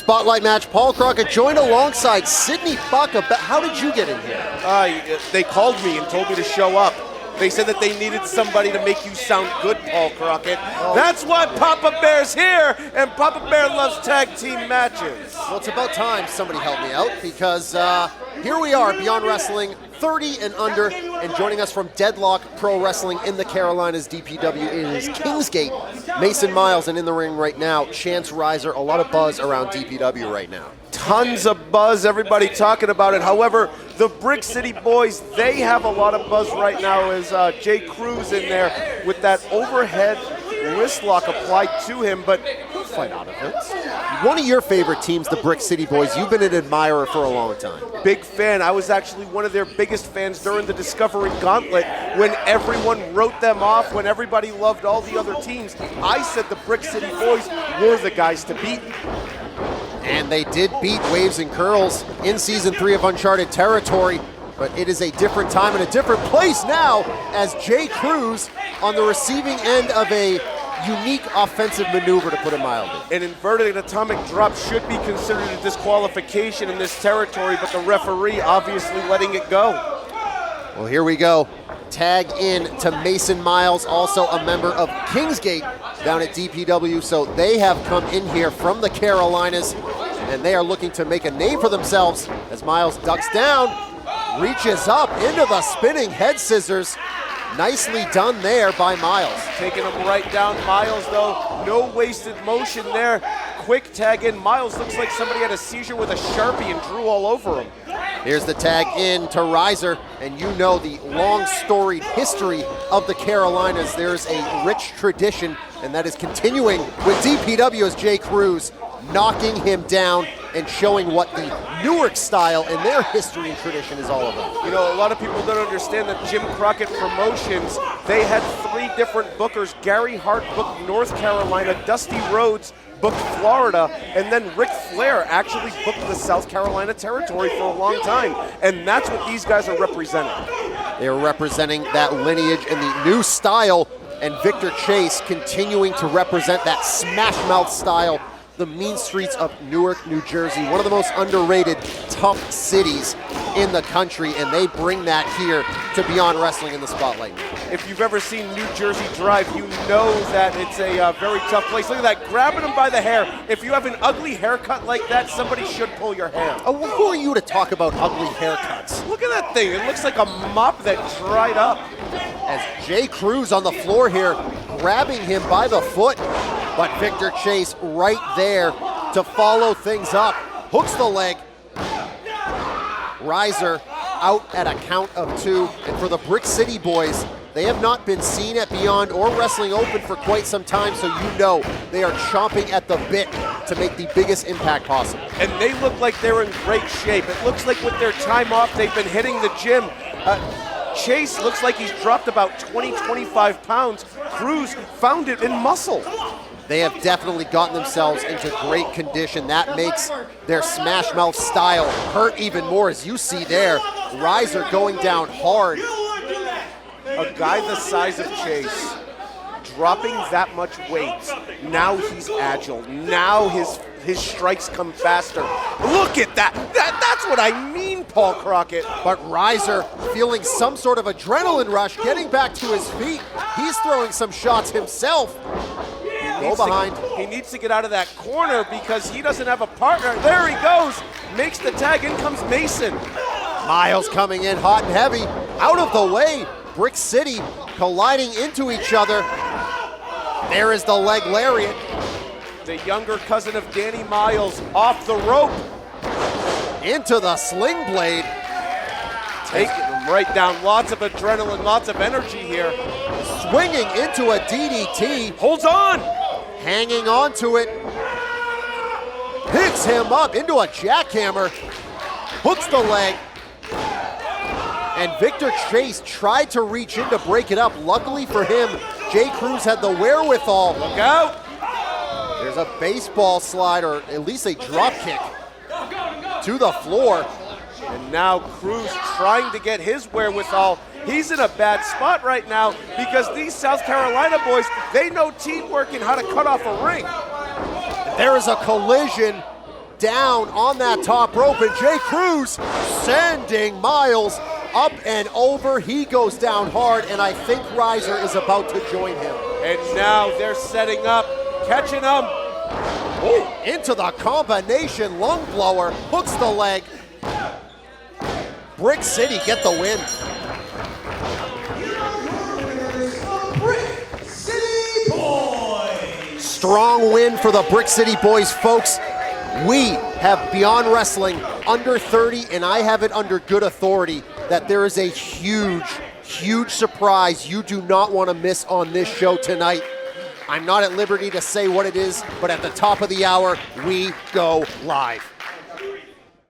spotlight match. Paul Crockett joined alongside Sydney Buck. How did you get in here? They called me and told me to show up. They said that they needed somebody to make you sound good, Paul Crockett. Oh. That's why Papa Bear's here, and Papa Bear loves tag team matches. Well, it's about time somebody helped me out, because here we are, Beyond Wrestling 30 and under, and joining us from Deadlock Pro Wrestling in the Carolinas, DPW, it is Kingsgate, Mason Myles, and in the ring right now, Chance Rizer. A lot of buzz around DPW right now. Tons of buzz, everybody talking about it. However, the Brick City Boys, they have a lot of buzz right now as Jay Cruz in there with that overhead wrist lock applied to him, but he'll fight out of it. One of your favorite teams, the Brick City Boys, you've been an admirer for a long time. Big fan. I was actually one of their biggest fans during the Discovery Gauntlet when everyone wrote them off, when everybody loved all the other teams. I said the Brick City Boys were the guys to beat. And they did beat Waves and Curls in Season 3 of Uncharted Territory, but it is a different time and a different place now as Jay Cruz on the receiving end of a unique offensive maneuver, to put it mildly. An inverted atomic drop should be considered a disqualification in this territory, but the referee obviously letting it go. Well, here we go. Tag in to Mason Myles, also a member of Kingsgate down at DPW. So they have come in here from the Carolinas, and they are looking to make a name for themselves as Myles ducks down, reaches up into the spinning head scissors. Nicely done there by Myles. Taking him right down. Myles, though, no wasted motion there. Quick tag in. Myles looks like somebody had a seizure with a Sharpie and drew all over him. Here's the tag in to Rizer, and you know the long storied history of the Carolinas. There's a rich tradition, and that is continuing with DPW as Jay Cruz knocking him down and showing what the Newark style and their history and tradition is all about. You know, a lot of people don't understand that Jim Crockett Promotions, they had 3 different bookers. Gary Hart booked North Carolina, Dusty Rhodes booked Florida, and then Ric Flair actually booked the South Carolina territory for a long time. And that's what these guys are representing. They're representing that lineage and the new style, and Victor Chase continuing to represent that smash mouth style, the mean streets of Newark, New Jersey, one of the most underrated, tough cities in the country, and they bring that here to Beyond Wrestling in the Spotlight. If you've ever seen New Jersey Drive, you know that it's a very tough place. Look at that, grabbing him by the hair. If you have an ugly haircut like that, somebody should pull your hair. Oh, well, who are you to talk about ugly haircuts? Look at that thing. It looks like a mop that dried up. As Jay Cruz on the floor here, grabbing him by the foot, but Victor Chase right there to follow things up. Hooks the leg. Rizer out at a count of 2. And for the Brick City Boys, they have not been seen at Beyond or Wrestling Open for quite some time, so you know they are chomping at the bit to make the biggest impact possible. And they look like they're in great shape. It looks like with their time off, they've been hitting the gym. Chase looks like he's dropped about 20, 25 pounds. Cruz found it in muscle. They have definitely gotten themselves into great condition. That makes their smash mouth style hurt even more, as you see there. Rizer going down hard. A guy the size of Chase, dropping that much weight, now he's agile. Now his strikes come faster. Look at that. That's what I mean, Paul Crockett. But Rizer feeling some sort of adrenaline rush, getting back to his feet. He's throwing some shots himself. He needs to get out of that corner because he doesn't have a partner. There he goes. Makes the tag. In comes Mason. Myles coming in hot and heavy. Out of the way. Brick City colliding into each other. There is the leg lariat. The younger cousin of Danny Myles off the rope. Into the sling blade. Taking him right down. Lots of adrenaline, lots of energy here. Swinging into a DDT. Holds on. Hanging on to it. Picks him up into a jackhammer. Hooks the leg. And Victor Chase tried to reach in to break it up. Luckily for him, Jay Cruz had the wherewithal. Look out. There's a baseball slide, or at least a drop kick to the floor. And now Cruz trying to get his wherewithal. He's in a bad spot right now because these South Carolina boys, they know teamwork and how to cut off a ring. There is a collision. down on that top rope, and J. Cruz sending Myles up and over. He goes down hard, and I think Rizer is about to join him. And now they're setting up, catching him. Ooh, into the combination lung blower, hooks the leg. Brick City get the win. Brick City Boyz. Strong win for the Brick City Boyz, folks. We have Beyond Wrestling under 30, and I have it under good authority that there is a huge, huge surprise you do not want to miss on this show tonight. I'm not at liberty to say what it is, but at the top of the hour, we go live.